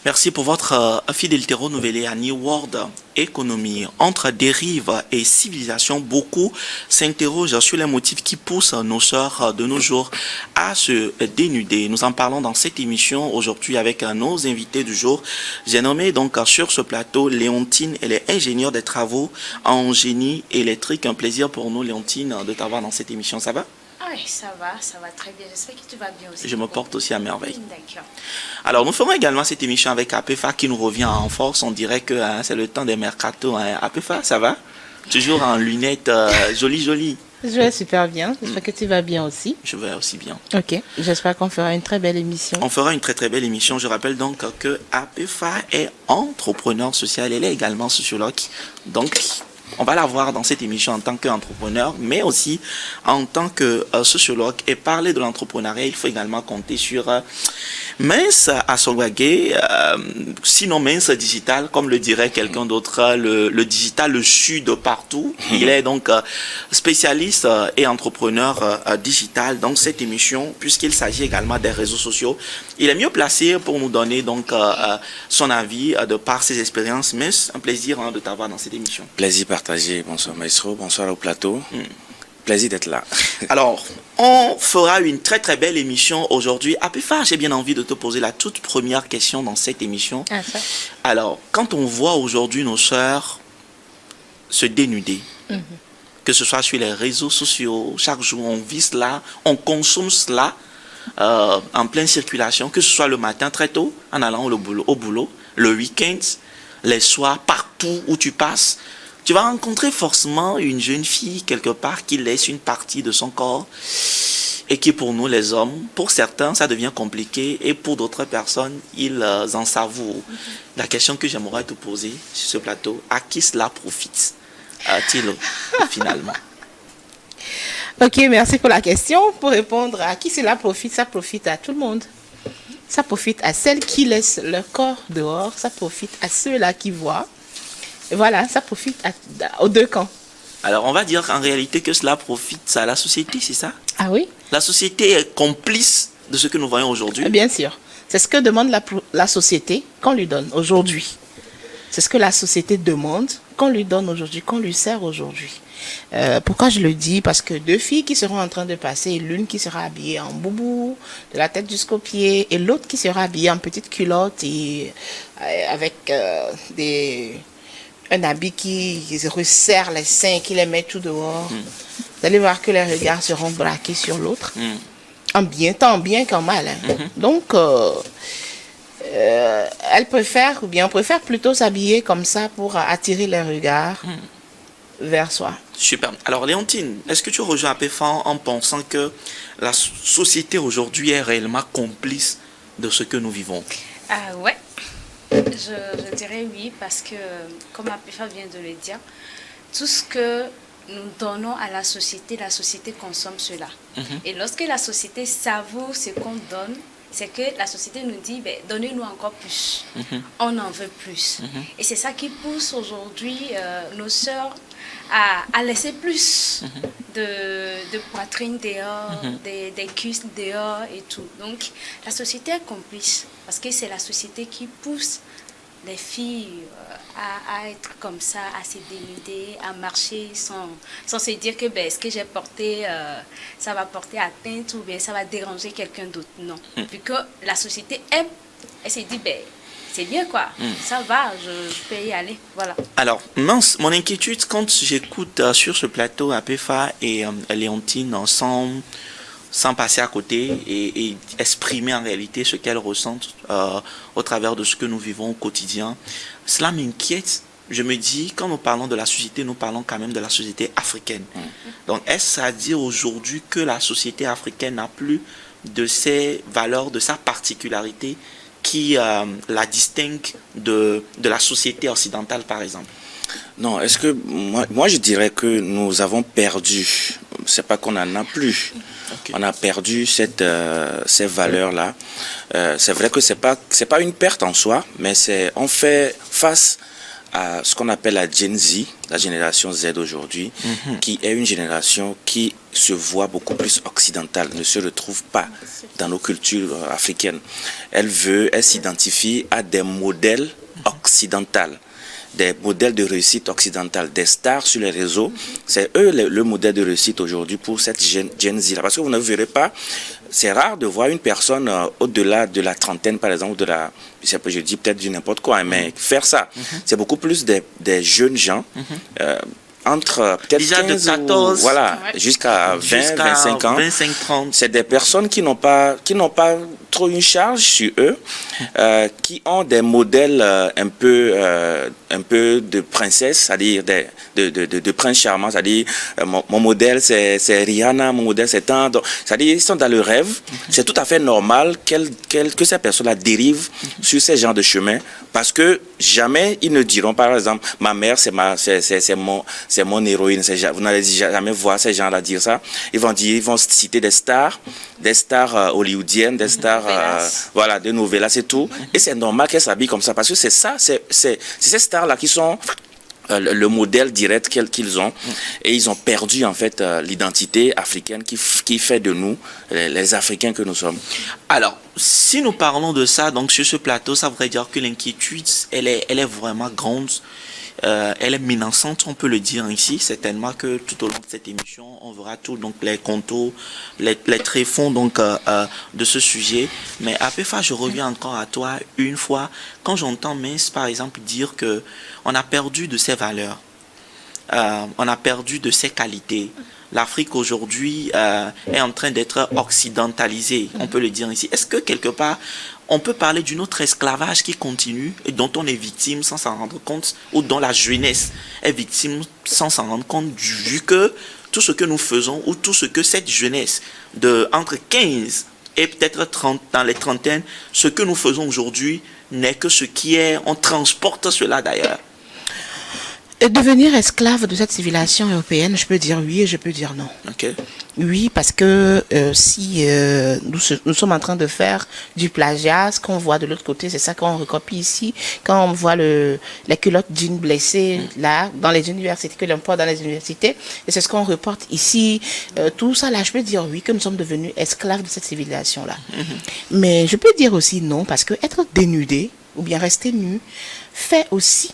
Merci pour votre fidélité renouvelée à New World Economy. Entre dérive et civilisation, beaucoup s'interrogent sur les motifs qui poussent nos sœurs de nos jours à se dénuder. Nous en parlons dans cette émission aujourd'hui avec nos invités du jour. J'ai nommé donc sur ce plateau Léontine, elle est ingénieure des travaux en génie électrique. Un plaisir pour nous, Léontine, de t'avoir dans cette émission. Ça va? Oui, ça va très bien. J'espère que tu vas bien aussi. Je me porte aussi à merveille. D'accord. Alors, nous ferons également cette émission avec APEFA qui nous revient en force. On dirait que c'est le temps des mercato. APEFA, ça va? Toujours en lunettes jolies. Je vais super bien. J'espère que tu vas bien aussi. Je vais aussi bien. Ok. J'espère qu'on fera une très belle émission. On fera une très belle émission. Je rappelle donc que APEFA est entrepreneur social. Elle est également sociologue. Donc, on va la voir dans cette émission en tant qu'entrepreneur, mais aussi en tant que sociologue. Et parler de l'entrepreneuriat, il faut également compter sur Mince Asogwagé, sinon Mince Digital, comme le dirait quelqu'un d'autre, le digital, le sud de partout. Il est donc spécialiste et entrepreneur digital dans cette émission, puisqu'il s'agit également des réseaux sociaux. Il est mieux placé pour nous donner donc son avis de par ses expériences. Mince, un plaisir de t'avoir dans cette émission. Plaisir partagé. Bonsoir Maestro, bonsoir au plateau. Plaisir d'être là. Alors, on fera une très belle émission aujourd'hui. APEFA, j'ai bien envie de te poser la toute première question dans cette émission. Alors, quand on voit aujourd'hui nos sœurs se dénuder, que ce soit sur les réseaux sociaux, chaque jour on vit cela, on consomme cela en pleine circulation, que ce soit le matin très tôt, en allant au boulot, le week-end, les soirs, partout où tu passes, tu vas rencontrer forcément une jeune fille quelque part qui laisse une partie de son corps et qui pour nous les hommes, pour certains ça devient compliqué et pour d'autres personnes ils en savourent. La question que j'aimerais te poser sur ce plateau, à qui cela profite-t-il finalement? Ok, merci pour la question. Pour répondre à qui cela profite, ça profite à tout le monde. Ça profite à celles qui laissent leur corps dehors, ça profite à ceux-là qui voient. Et voilà, ça profite aux deux camps. Alors, on va dire en réalité que cela profite à la société, c'est ça? Ah oui? La société est complice de ce que nous voyons aujourd'hui? Bien sûr. C'est ce que demande la société qu'on lui donne aujourd'hui. C'est ce que la société demande qu'on lui donne aujourd'hui, qu'on lui sert aujourd'hui. Pourquoi je le dis? Parce que deux filles qui seront en train de passer, l'une qui sera habillée en boubou, de la tête jusqu'aux pieds, et l'autre qui sera habillée en petite culotte et avec un habit qui resserre les seins, qui les met tout dehors. Vous allez voir que les regards seront braqués sur l'autre. Tant bien qu'en mal. Donc, on préfère plutôt s'habiller comme ça pour attirer les regards vers soi. Super. Alors, Léontine, est-ce que tu rejoins APEFA en pensant que la société aujourd'hui est réellement complice de ce que nous vivons? Ouais. Je dirais oui, parce que, comme APEFA vient de le dire, tout ce que nous donnons à la société consomme cela. Et lorsque la société savoure ce qu'on donne, c'est que la société nous dit, donnez-nous encore plus. On en veut plus. Et c'est ça qui pousse aujourd'hui nos sœurs à laisser plus de poitrine dehors, des cuisses dehors et tout. Donc, la société est complice parce que c'est la société qui pousse les filles à être comme ça, à se dénuder, à marcher sans se dire que ce que j'ai porté, ça va porter atteinte ou bien ça va déranger quelqu'un d'autre. Non. Vu que la société aime, elle se dit, c'est bien quoi, ça va, je peux y aller. Voilà. Alors, mince, mon inquiétude quand j'écoute sur ce plateau APEFA et Léontine sans passer à côté et exprimer en réalité ce qu'elles ressentent au travers de ce que nous vivons au quotidien, cela m'inquiète. Je me dis, quand nous parlons de la société, nous parlons quand même de la société africaine. Donc, est-ce à dire aujourd'hui que la société africaine n'a plus de ses valeurs, de sa particularité qui la distingue de la société occidentale, par exemple? Non, est-ce que moi je dirais que nous avons perdu. C'est pas qu'on en a plus. Okay. On a perdu ces valeurs-là. C'est vrai que c'est pas une perte en soi, mais on fait face à ce qu'on appelle la Gen Z, la génération Z aujourd'hui, qui est une génération qui se voit beaucoup plus occidentale, ne se retrouve pas dans nos cultures africaines. Elle s'identifie à des modèles occidentaux, des modèles de réussite occidentale, des stars sur les réseaux. C'est eux le modèle de réussite aujourd'hui pour cette Gen Z-là. Parce que vous ne verrez pas, c'est rare de voir une personne au-delà de la trentaine, par exemple, je dis peut-être du n'importe quoi, mais faire ça. C'est beaucoup plus des jeunes gens, entre peut-être 15 de 14 jusqu'à 20, 25 ans. 25, 30. C'est des personnes qui n'ont pas trop une charge sur eux, qui ont des modèles un peu de princesse, c'est-à-dire de prince charmant, c'est-à-dire mon modèle c'est Rihanna, mon modèle c'est tant. C'est-à-dire ils sont dans le rêve. C'est tout à fait normal que ces personnes-là dérivent sur ces genres de chemins, parce que jamais ils ne diront, par exemple, ma mère c'est mon héroïne. Vous n'allez jamais voir ces gens-là dire ça. Ils vont citer des stars hollywoodiennes, des stars de novellas, c'est tout. Et c'est normal qu'elles s'habillent comme ça, parce que c'est ces stars-là qui sont le modèle direct qu'ils ont, et ils ont perdu en fait l'identité africaine qui fait de nous les Africains que nous sommes. Alors, si nous parlons de ça, donc sur ce plateau, ça voudrait dire que l'inquiétude, elle est vraiment grande. Elle est menaçante, on peut le dire ici. Certainement que tout au long de cette émission, on verra tout, donc les contours, les tréfonds donc de ce sujet. Mais Apéfa, je reviens encore à toi une fois. Quand j'entends Mince, par exemple, dire que on a perdu de ses valeurs, on a perdu de ses qualités. L'Afrique aujourd'hui est en train d'être occidentalisée, on peut le dire ici. Est-ce que quelque part, on peut parler d'un autre esclavage qui continue et dont on est victime sans s'en rendre compte, ou dont la jeunesse est victime sans s'en rendre compte, vu que tout ce que nous faisons, ou tout ce que cette jeunesse de entre 15 et peut-être 30, dans les trentaines, ce que nous faisons aujourd'hui n'est que ce qui est, on transporte cela d'ailleurs. Et devenir esclave de cette civilisation européenne, je peux dire oui et je peux dire non. Okay. Oui, parce que si nous sommes en train de faire du plagiat, ce qu'on voit de l'autre côté, c'est ça qu'on recopie ici. Quand on voit les culottes jeans blessées là, dans les universités, que l'on porte dans les universités, et c'est ce qu'on reporte ici. Tout ça là, je peux dire oui, que nous sommes devenus esclaves de cette civilisation-là. Mais je peux dire aussi non, parce que être dénudé, ou bien rester nu, fait aussi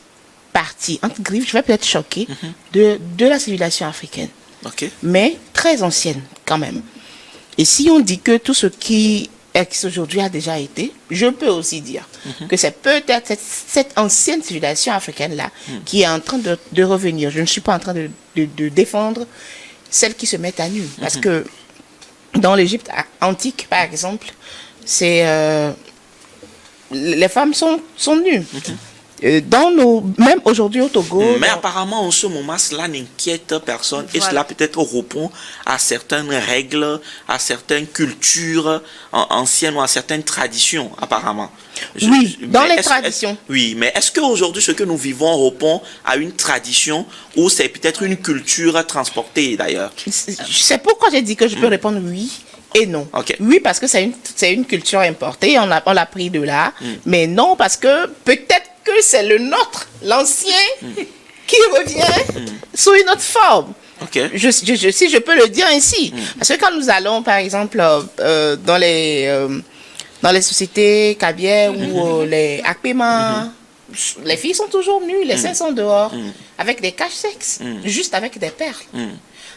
partie, entre griffes, je vais peut-être choquer, de la civilisation africaine. Okay. Mais très ancienne quand même. Et si on dit que tout ce qui est aujourd'hui a déjà été, je peux aussi dire que c'est peut-être cette ancienne civilisation africaine-là qui est en train de revenir. Je ne suis pas en train de défendre celles qui se mettent à nu. Parce que dans l'Égypte antique, par exemple, les femmes sont nues. Même aujourd'hui au Togo. Mais apparemment, en ce moment, cela n'inquiète personne. Voilà. Et cela peut-être répond à certaines règles, à certaines cultures anciennes ou à certaines traditions, apparemment. Dans les traditions. Oui, mais est-ce qu'aujourd'hui, ce que nous vivons répond à une tradition ou c'est peut-être une culture transportée d'ailleurs? C'est pourquoi j'ai dit que je peux répondre oui et non. Okay. Oui, parce que c'est une culture importée, on l'a pris de là. Mais non, parce que peut-être que c'est le nôtre, l'ancien, qui revient sous une autre forme. Okay. Si je peux le dire ainsi. Parce que quand nous allons, par exemple, dans les sociétés cabières ou les akpémas, les filles sont toujours nues, les seins sont dehors, avec des caches-sexes, juste avec des perles.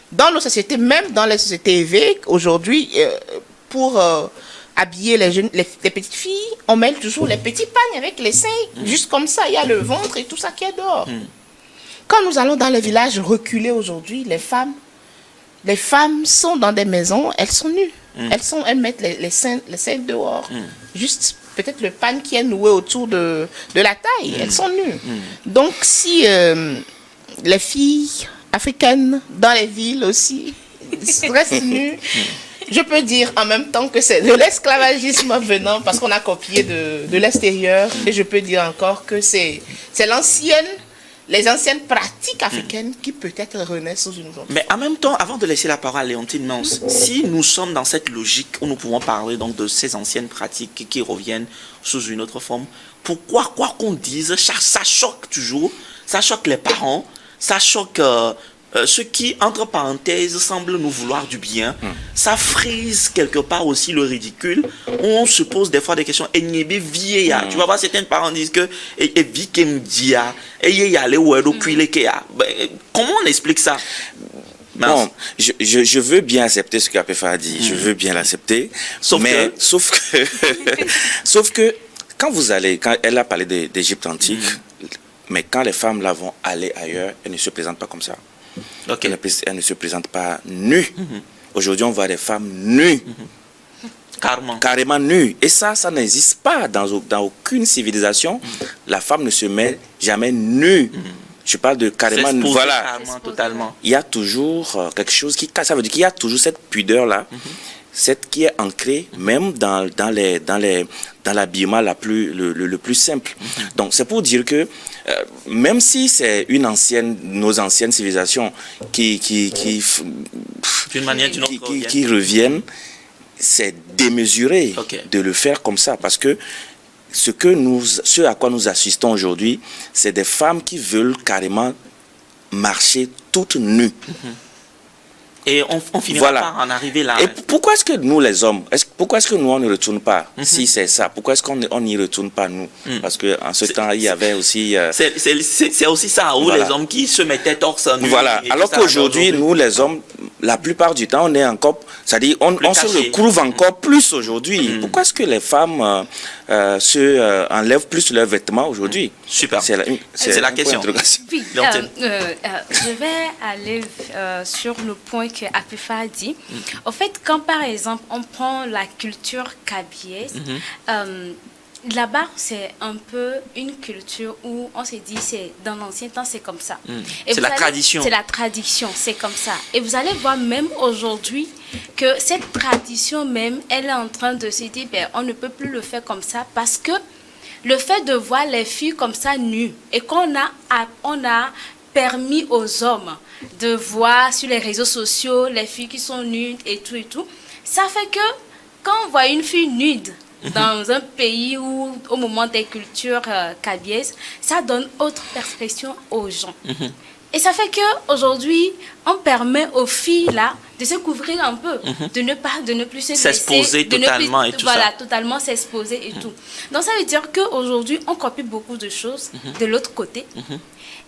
Dans nos sociétés, même dans les sociétés évêques, aujourd'hui, pour habiller les petites filles, on met toujours les petits pagnes avec les seins, juste comme ça, il y a le ventre et tout ça qui est dehors. Quand nous allons dans les villages reculés aujourd'hui, les femmes sont dans des maisons, elles sont nues. Elles mettent les seins dehors. Juste peut-être le pagne qui est noué autour de la taille, elles sont nues. Donc si les filles africaines dans les villes aussi restent nues, je peux dire en même temps que c'est de l'esclavagisme venant parce qu'on a copié de l'extérieur. Et je peux dire encore que c'est l'ancienne les anciennes pratiques africaines qui peut-être renaissent sous une autre Mais en même temps, avant de laisser la parole à Léontine Mance, si nous sommes dans cette logique où nous pouvons parler donc de ces anciennes pratiques qui reviennent sous une autre forme, pourquoi, quoi qu'on dise, ça choque toujours, ça choque les parents, ça choque ceux qui, entre parenthèses, semblent nous vouloir du bien, ça frise quelque part aussi le ridicule. On se pose des fois des questions. Tu vas voir, certains parents disent que comment on explique ça? Bon, je veux bien accepter ce qu'Apefa a dit, je veux bien l'accepter, sauf que quand elle a parlé d'Égypte antique, mais quand les femmes là vont aller ailleurs, elles ne se présentent pas comme ça. Okay. Elles ne se présentent pas nues. Aujourd'hui, on voit des femmes nues. Carrément nues. Et ça n'existe pas dans aucune civilisation. La femme ne se met jamais nue. Je parle de carrément nue. Voilà. Totalement. Il y a toujours quelque chose qui casse. Ça veut dire qu'il y a toujours cette pudeur-là. Cette qui est ancrée même dans l'habillement le plus simple. Donc c'est pour dire que même si c'est nos anciennes civilisations qui d'une manière d'une autre qui reviennent, c'est démesuré de le faire comme ça, parce que ce à quoi nous assistons aujourd'hui, c'est des femmes qui veulent carrément marcher toutes nues. Et on finira par en arriver là. Et pourquoi est-ce que nous, les hommes, pourquoi est-ce que nous, on ne retourne pas si c'est ça? Pourquoi est-ce qu'on n'y retourne pas, nous? Parce qu'en ce temps, il y avait aussi... C'est aussi ça, où les hommes qui se mettaient torse nu. Voilà. Alors qu'aujourd'hui, nous, les hommes, la plupart du temps, on est encore... C'est-à-dire, on se recouvre encore plus aujourd'hui. Pourquoi est-ce que les femmes enlèvent plus leurs vêtements aujourd'hui? Super. C'est la question. Oui, je vais aller sur le point que Apefa a dit. Au fait, quand par exemple on prend la culture kabyles, là-bas c'est un peu une culture où on s'est dit c'est dans l'ancien temps c'est comme ça. C'est la tradition. C'est la tradition, c'est comme ça. Et vous allez voir même aujourd'hui que cette tradition même, elle est en train de se dire ben, on ne peut plus le faire comme ça parce que le fait de voir les filles comme ça nues et qu'on a permis aux hommes de voir sur les réseaux sociaux les filles qui sont nues et tout, ça fait que quand on voit une fille nude dans un pays où, au moment des cultures kabyles, ça donne autre perspective aux gens. Et ça fait qu'aujourd'hui, on permet aux filles là de se couvrir un peu, de ne plus s'exposer totalement et tout ça. Voilà, totalement s'exposer et tout. Donc ça veut dire qu'aujourd'hui, on copie beaucoup de choses de l'autre côté.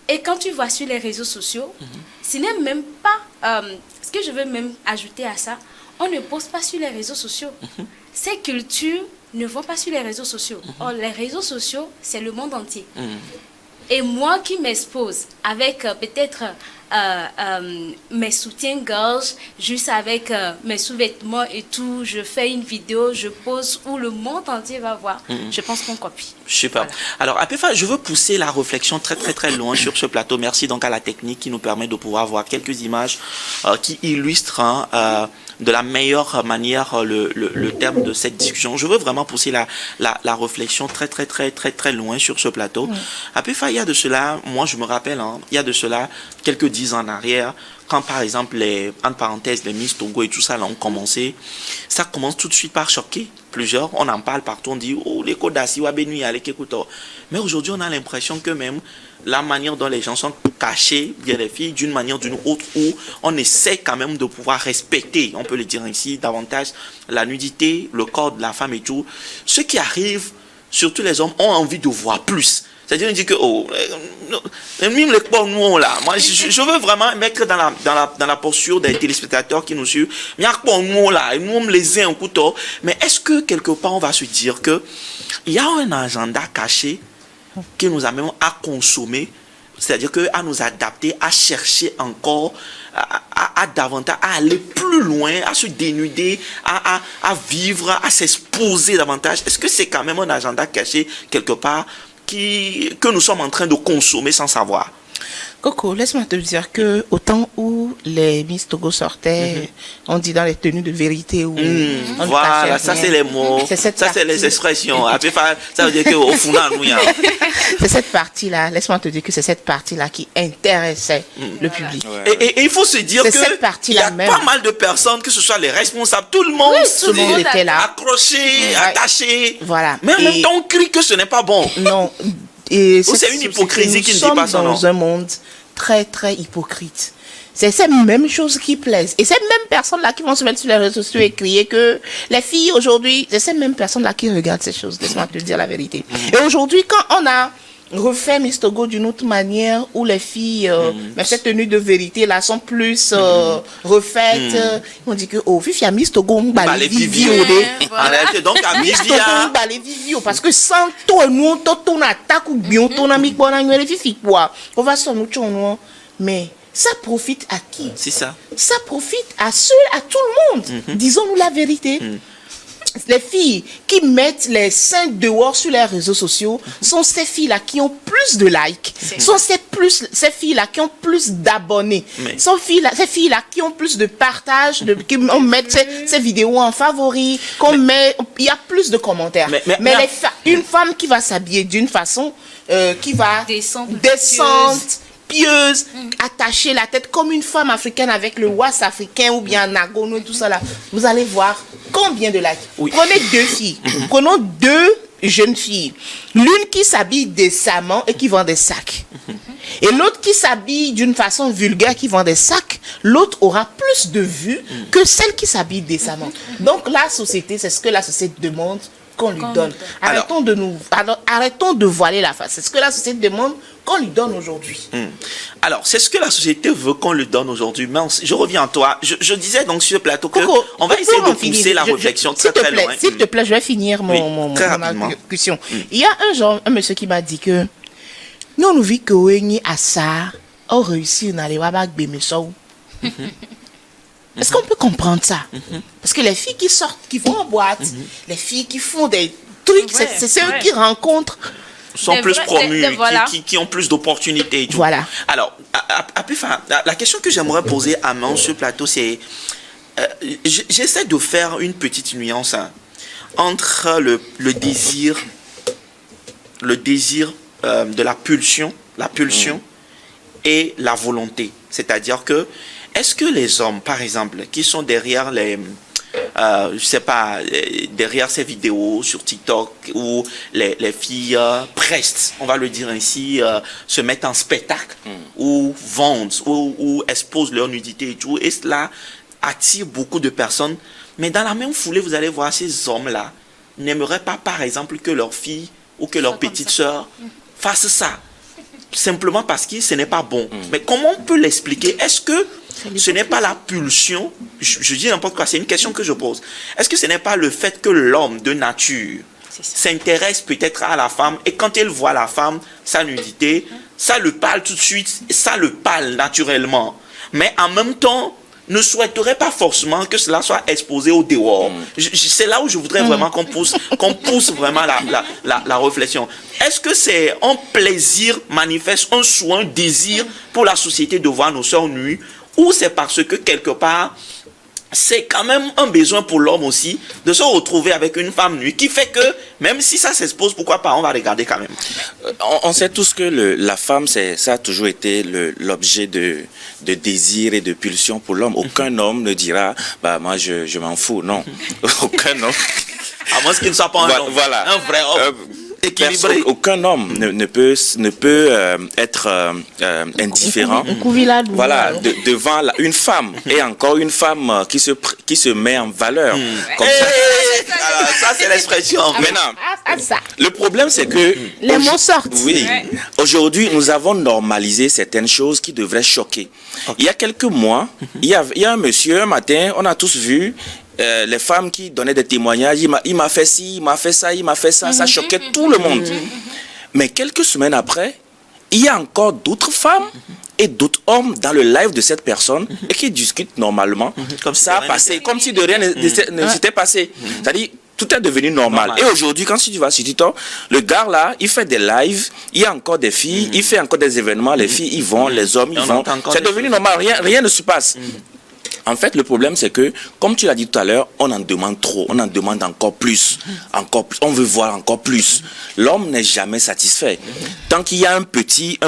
Et quand tu vois sur les réseaux sociaux, ce n'est même pas... ce que je veux même ajouter à ça, on ne pose pas sur les réseaux sociaux. Ces cultures ne vont pas sur les réseaux sociaux. Or, les réseaux sociaux, c'est le monde entier. Et moi qui m'expose avec peut-être mes soutiens-gorge, juste avec mes sous-vêtements et tout, je fais une vidéo, je pose où le monde entier va voir. Je pense qu'on copie. Super. Voilà. Alors, Apefa, je veux pousser la réflexion très, très, très loin sur ce plateau. Merci donc à la technique qui nous permet de pouvoir voir quelques images qui illustrent de la meilleure manière le terme de cette discussion. Je veux vraiment pousser la réflexion très, très, très, très, très loin sur ce plateau. Apefa, il y a de cela, moi je me rappelle, il y a de cela quelques 10 ans en arrière, quand par exemple entre parenthèses, les Miss Togo et tout ça là, ont commencé, ça commence tout de suite par choquer plusieurs. On en parle partout, on dit oh les Kodassi wa benui avec écouteur. Mais aujourd'hui on a l'impression que même la manière dont les gens sont cachés, bien les filles, d'une manière ou d'une autre, où on essaie quand même de pouvoir respecter, on peut le dire ainsi, davantage la nudité, le corps de la femme et tout. Ceux qui arrivent, surtout les hommes, ont envie de voir plus. C'est-à-dire, on dit que, même les corps nous là, moi, je veux vraiment mettre dans la posture des téléspectateurs qui nous suivent, mais nous là, nous les un couteau. Mais est-ce que quelque part, on va se dire que il y a un agenda caché qui nous amène à consommer, c'est-à-dire à nous adapter, à chercher encore, à davantage, à aller plus loin, à se dénuder, à vivre, à s'exposer davantage. Est-ce que c'est quand même un agenda caché quelque part que nous sommes en train de consommer sans savoir? Coco, laisse-moi te dire que au temps où les Miss Togo sortaient, on dit dans les tenues de vérité ou on voilà, ça c'est les mots, ça c'est les expressions. Ça veut dire qu'au fond, nous, c'est cette partie-là, laisse-moi te dire que c'est cette partie-là qui intéressait le public. Ouais. Et il faut se dire qu'il y a pas mal de personnes, que ce soit les responsables, tout le monde, tout le monde était là, accroché, attaché. Voilà. Mais en même temps, on crie que ce n'est pas bon. Non. Et c'est une hypocrisie qui ne dit pas son nom. Nous sommes dans un monde très, très hypocrite. C'est ces mêmes choses qui plaisent. Et ces mêmes personnes-là qui vont se mettre sur les réseaux sociaux et crier que les filles aujourd'hui, c'est ces mêmes personnes-là qui regardent ces choses. Laisse-moi te dire la vérité. Et aujourd'hui, quand on a refait Miss Togo d'une autre manière, où les filles, mais cette tenue de vérité là sont plus refaites, on dit que oh, il y a Miss Togo, on va les vivre. Donc à Miss Togo, on va les vivre parce que sans toi, nous on attaque ou bien on a mis quoi, on va s'en nous, mais ça profite à qui? C'est ça. Ça profite à tout le monde. Disons-nous la vérité. Les filles qui mettent les seins dehors sur les réseaux sociaux sont ces filles-là qui ont plus de likes, sont ces filles-là qui ont plus d'abonnés, sont ces filles-là qui ont plus de partage, on met ces vidéos en favoris, il y a plus de commentaires. Mais une femme qui va s'habiller d'une façon qui va descendre, pieuse, attacher la tête comme une femme africaine avec le was africain ou bien Nagono et tout ça là, vous allez voir combien de likes. Prenez deux filles, prenons deux jeunes filles, l'une qui s'habille décemment et qui vend des sacs, et l'autre qui s'habille d'une façon vulgaire qui vend des sacs, l'autre aura plus de vues que celle qui s'habille décemment. Donc la société, c'est ce que la société demande qu'on lui donne. Arrêtons de voiler la face. C'est ce que la société demande qu'on lui donne aujourd'hui. Alors, c'est ce que la société veut qu'on lui donne aujourd'hui. Mais je reviens à toi. Je disais donc sur le plateau qu'on va essayer de pousser la réflexion très très loin. S'il te plaît, je vais finir mon allocution. Il y a un monsieur qui m'a dit que nous vivons que à ça, on réussit à aller voir Bémessou. Est-ce qu'on peut comprendre ça? Parce que les filles qui sortent, qui vont en boîte, les filles qui font des trucs, c'est eux qui rencontrent. Sont plus promus, qui ont plus d'opportunités. Voilà. Alors, la question que j'aimerais poser à Maman sur le plateau, c'est... j'essaie de faire une petite nuance entre le désir de la pulsion et la volonté. C'est-à-dire que, est-ce que les hommes, par exemple, qui sont derrière derrière ces vidéos sur TikTok où les filles prestent, on va le dire ainsi, se mettent en spectacle, ou vendent, ou exposent leur nudité et tout, et cela attire beaucoup de personnes, mais dans la même foulée, vous allez voir ces hommes-là n'aimeraient pas, par exemple, que leur fille ou que leur petite sœur fasse ça, simplement parce que ce n'est pas bon. Mais comment on peut l'expliquer? Est-ce que ce n'est pas la pulsion? Je dis n'importe quoi, c'est une question que je pose. Est-ce que ce n'est pas le fait que l'homme de nature s'intéresse peut-être à la femme, et quand il voit la femme, sa nudité, ça le parle tout de suite, ça le parle naturellement, mais en même temps ne souhaiterait pas forcément que cela soit exposé au dehors. C'est là où je voudrais vraiment qu'on pousse vraiment la réflexion. Est-ce que c'est un plaisir manifeste, un souhait, un désir pour la société de voir nos sœurs nues, ou c'est parce que quelque part c'est quand même un besoin pour l'homme aussi de se retrouver avec une femme nue, qui fait que même si ça s'expose, pourquoi pas, on va regarder quand même. On sait tous que la femme, ça a toujours été l'objet de désir et de pulsion pour l'homme. Aucun homme ne dira, bah moi je m'en fous, non. Aucun homme. À moins qu'il ne soit pas un homme, un vrai homme. Aucun homme ne peut être indifférent devant une femme, et encore une femme qui se met en valeur. Comme ça c'est l'expression. Maintenant, le problème c'est que les mots sortent. Oui. Aujourd'hui, nous avons normalisé certaines choses qui devraient choquer. Il y a quelques mois, il y a un monsieur, un matin, on a tous vu les femmes qui donnaient des témoignages, il m'a fait ci, il m'a fait ça, il m'a fait ça, ça choquait tout le monde. Mais quelques semaines après, il y a encore d'autres femmes et d'autres hommes dans le live de cette personne et qui discutent normalement, comme ça a passé, comme si de rien ne s'était passé. C'est-à-dire, tout est devenu normal. Et aujourd'hui, quand tu vas sur TikTok, le gars là, il fait des lives, il y a encore des filles, il fait encore des événements, les filles ils vont, les hommes ils vont. C'est devenu normal, rien ne se passe. En fait, le problème, c'est que, comme tu l'as dit tout à l'heure, on en demande trop, on en demande encore plus, on veut voir encore plus. L'homme n'est jamais satisfait. Tant qu'il y a une petite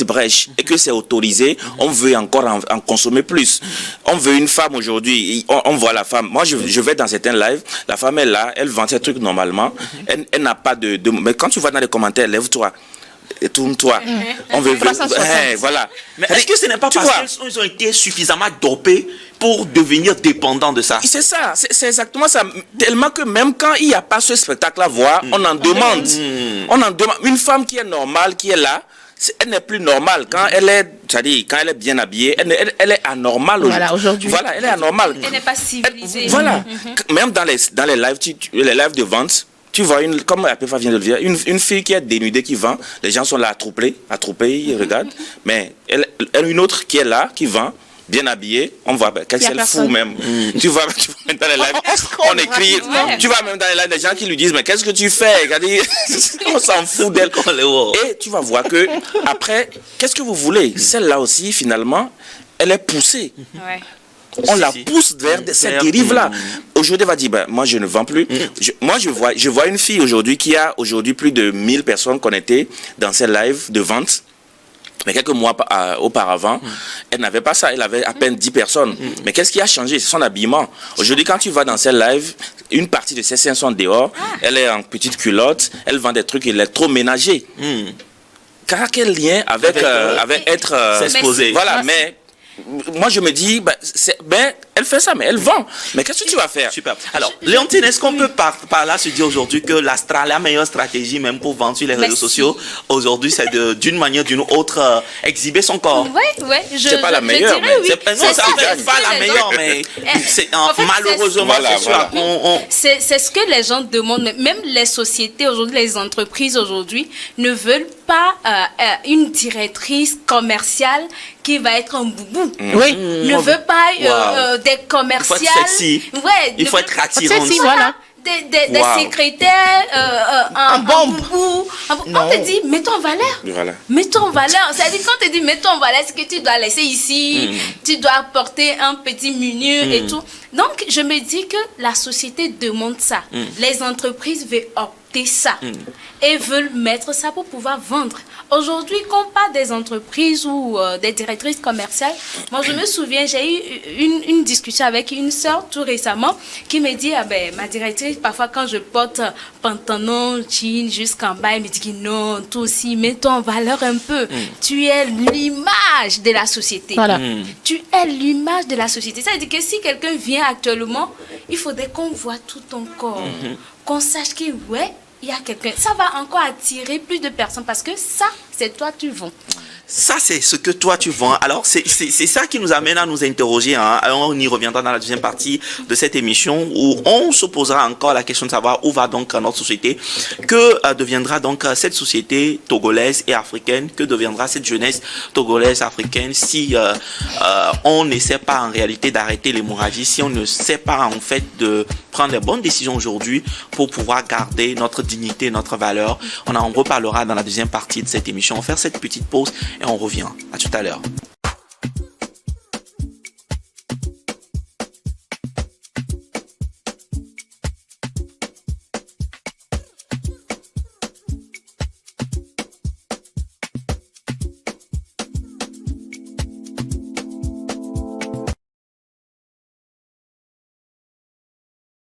brèche et que c'est autorisé, on veut encore en consommer plus. On veut une femme aujourd'hui, on voit la femme. Moi, je vais dans certains lives, la femme est là, elle vend ses trucs normalement, elle n'a pas de... Mais quand tu vas dans les commentaires, lève-toi. Et tourne-toi. On veut voilà. Mais est-ce que ce n'est pas parce qu'ils ont été suffisamment dopés pour devenir dépendants de ça? C'est ça, c'est exactement ça. Tellement que même quand il n'y a pas ce spectacle à voir, on en demande. On en demande. Une femme qui est normale, qui est là, elle n'est plus normale. Quand elle est, c'est-à-dire, quand elle est bien habillée, elle est anormale aujourd'hui. Voilà, elle est anormale. Elle n'est pas civilisée. Voilà. Même dans les lives, les lives de vente, tu vois, comme Apéfa vient de le dire, une fille qui est dénudée qui vend, les gens sont là attroupés, ils regardent, mais une autre qui est là, qui vend, bien habillée, on voit qu'elle fout même. Tu vas même dans les lives, on écrit, tu vas même dans les lives, des gens qui lui disent, mais qu'est-ce que tu fais? On s'en fout d'elle. Et tu vas voir que, après, qu'est-ce que vous voulez? Celle-là aussi, finalement, elle est poussée. Ouais. On la pousse vers cette dérive-là. Aujourd'hui, elle va dire, ben, moi, je ne vends plus. Je vois une fille aujourd'hui qui a aujourd'hui plus de 1000 personnes connectées dans ses lives de vente. Mais quelques mois auparavant, elle n'avait pas ça. Elle avait à peine 10 personnes. Mais qu'est-ce qui a changé? C'est son habillement. Aujourd'hui, quand tu vas dans ses lives, une partie de ses seins sont dehors. Elle est en petite culotte. Elle vend des trucs électroménagers. Car quel lien avec être s'exposer? Voilà, mais... Moi, je me dis, elle fait ça, mais elle vend. Mais qu'est-ce que tu vas faire? Super. Alors, Léontine, est-ce qu'on peut par là se dire aujourd'hui que la meilleure stratégie, même pour vendre sur les réseaux sociaux, aujourd'hui, c'est d'une manière ou d'une autre, exhiber son corps? Oui. C'est pas la meilleure, mais... C'est pas la meilleure, mais malheureusement, c'est ce que les gens demandent. Même les sociétés aujourd'hui, les entreprises aujourd'hui, ne veulent pas une directrice commerciale qui va être un boubou. Oui. Ne veut pas des commerciales. Il faut être sexy. Ouais, il faut être attirant. Voilà. Des secrétaires en boubou. On te dit, mets-toi en valeur. Voilà. Mets-toi en valeur. C'est-à-dire, quand on te dit, mets-toi en valeur, c'est que tu dois laisser ici, tu dois porter un petit menu et tout. Donc, je me dis que la société demande ça. Les entreprises veulent opter ça et veulent mettre ça pour pouvoir vendre. Aujourd'hui, quand on parle des entreprises ou des directrices commerciales, moi, je me souviens, j'ai eu une discussion avec une sœur tout récemment qui me dit, ma directrice, parfois quand je porte pantalon, jean jusqu'en bas, elle me dit que non, toi aussi, mets-toi en valeur un peu. Tu es l'image de la société. Voilà. Tu es l'image de la société. Ça veut dire que si quelqu'un vient actuellement, il faudrait qu'on voit tout ton corps, qu'on sache que, il y a quelqu'un. Ça va encore attirer plus de personnes parce que ça, c'est toi, tu vends. Ça, c'est ce que toi, tu vends. Alors, c'est ça qui nous amène à nous interroger. On y reviendra dans la deuxième partie de cette émission où on se posera encore la question de savoir où va donc notre société. Que deviendra donc cette société togolaise et africaine? Que deviendra cette jeunesse togolaise, africaine si on n'essaie pas en réalité d'arrêter l'hémorragie, si on ne sait pas en fait de prendre les bonnes décisions aujourd'hui pour pouvoir garder notre dignité, notre valeur. On en reparlera dans la deuxième partie de cette émission. On va faire cette petite pause et on revient. À tout à l'heure.